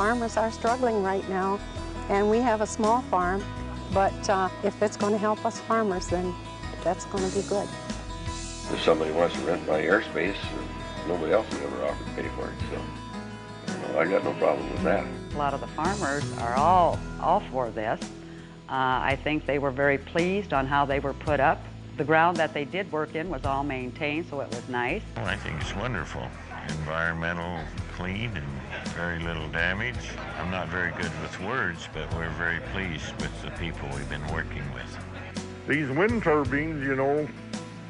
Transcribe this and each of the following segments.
farmers are struggling right now, and we have a small farm, but if it's going to help us farmers, then that's going to be good. If somebody wants to rent my airspace, nobody else has ever offered to pay for it, so I got no problem with that. A lot of the farmers are all for this. I think they were very pleased on how they were put up. The ground that they did work in was all maintained, so it was nice. Well, I think it's wonderful. Environmental, clean, and very little damage. I'm not very good with words, but we're very pleased with the people we've been working with. These wind turbines, you know,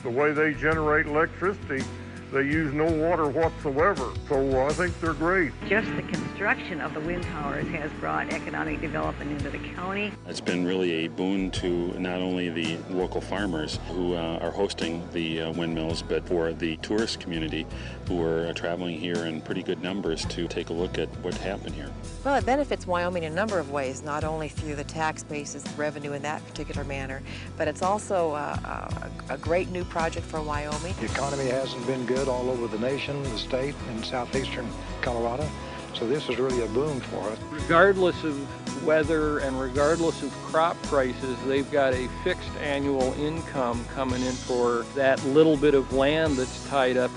the way they generate electricity, they use no water whatsoever, so I think they're great. Just the construction of the wind towers has brought economic development into the county. It's been really a boon to not only the local farmers who are hosting the windmills, but for the tourist community who are traveling here in pretty good numbers to take a look at what happened here. Well, it benefits Wyoming in a number of ways, not only through the tax basis, revenue in that particular manner, but it's also a great new project for Wyoming. The economy hasn't been good all over the nation, the state, and southeastern Colorado. So this is really a boom for us. Regardless of weather and regardless of crop prices, they've got a fixed annual income coming in for that little bit of land that's tied up.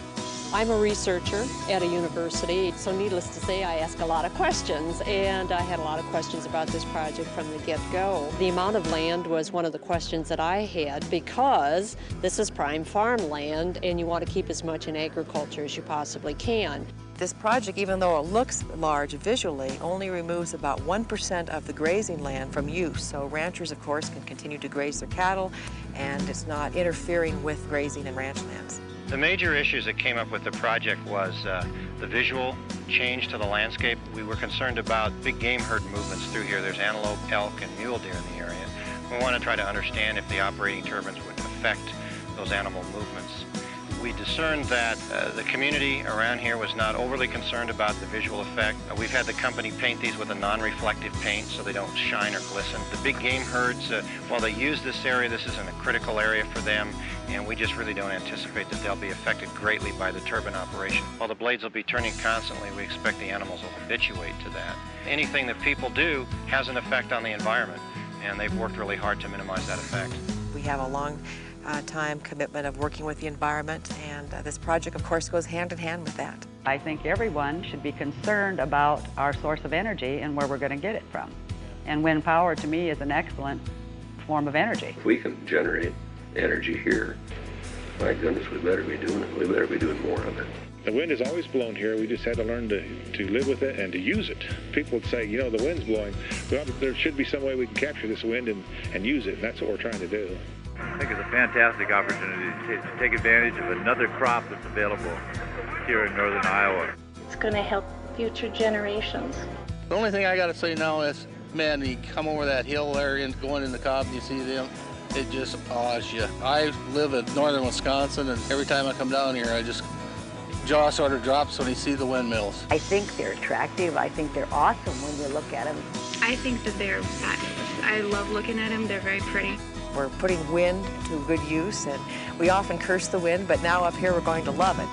I'm a researcher at a university, so needless to say, I ask a lot of questions, and I had a lot of questions about this project from the get-go. The amount of land was one of the questions that I had, because this is prime farmland, and you want to keep as much in agriculture as you possibly can. This project, even though it looks large visually, only removes about 1% of the grazing land from use. So ranchers, of course, can continue to graze their cattle, and it's not interfering with grazing and ranch lands. The major issues that came up with the project was the visual change to the landscape. We were concerned about big game herd movements through here. There's antelope, elk, and mule deer in the area. We want to try to understand if the operating turbines would affect those animal movements. We discerned that the community around here was not overly concerned about the visual effect. We've had the company paint these with a non-reflective paint so they don't shine or glisten. The big game herds, while they use this area, this isn't a critical area for them, and we just really don't anticipate that they'll be affected greatly by the turbine operation. While the blades will be turning constantly, we expect the animals will habituate to that. Anything that people do has an effect on the environment, and they've worked really hard to minimize that effect. We have a long time commitment of working with the environment, and this project, of course, goes hand in hand with that. I think everyone should be concerned about our source of energy and where we're going to get it from. And wind power, to me, is an excellent form of energy. If we can generate energy here, my goodness, we better be doing it. We better be doing more of it. The wind has always blown here. We just had to learn to live with it and to use it. People would say, you know, the wind's blowing. Well, there should be some way we can capture this wind and use it, and that's what we're trying to do. I think it's a fantastic opportunity to take advantage of another crop that's available here in northern Iowa. It's going to help future generations. The only thing I got to say now is, man, you come over that hill there and going in the Cobb and you see them, it just awes you. I live in northern Wisconsin, and every time I come down here, jaw sort of drops when you see the windmills. I think they're attractive. I think they're awesome when you look at them. I think that they're fabulous. I love looking at them. They're very pretty. We're putting wind to good use, and we often curse the wind, but now up here we're going to love it.